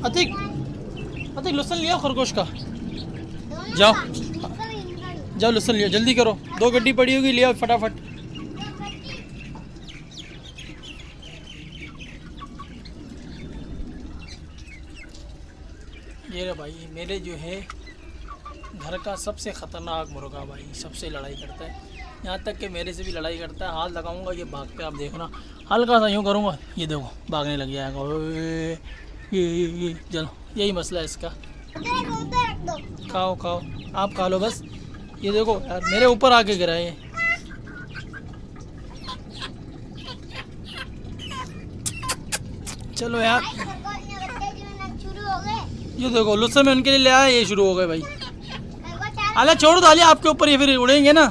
अतिक अतिक लहसुन लिया खरगोश का। जाओ जाओ लहसुन लियो, जल्दी करो, 2 गड्डी पड़ी होगी, लिया फटाफट। ये रे भाई मेरे जो है घर का सबसे ख़तरनाक मुर्गा भाई, सबसे लड़ाई करता है, यहाँ तक कि मेरे से भी लड़ाई करता है। हाथ लगाऊंगा ये भाग पे, आप देखना, हल्का सा यूँ करूँगा ये देखो भागने लग जाएगा। ये चलो यही मसला है इसका। खाओ खाओ, आप खा लो बस। ये देखो यार मेरे ऊपर आके गिरा है। चलो यार, ये देखो लुत्सा में उनके लिए ले आया, ये शुरू हो गए भाई। अल्लाह छोड़ दो, आपके ऊपर ये फिर उड़ेंगे ना।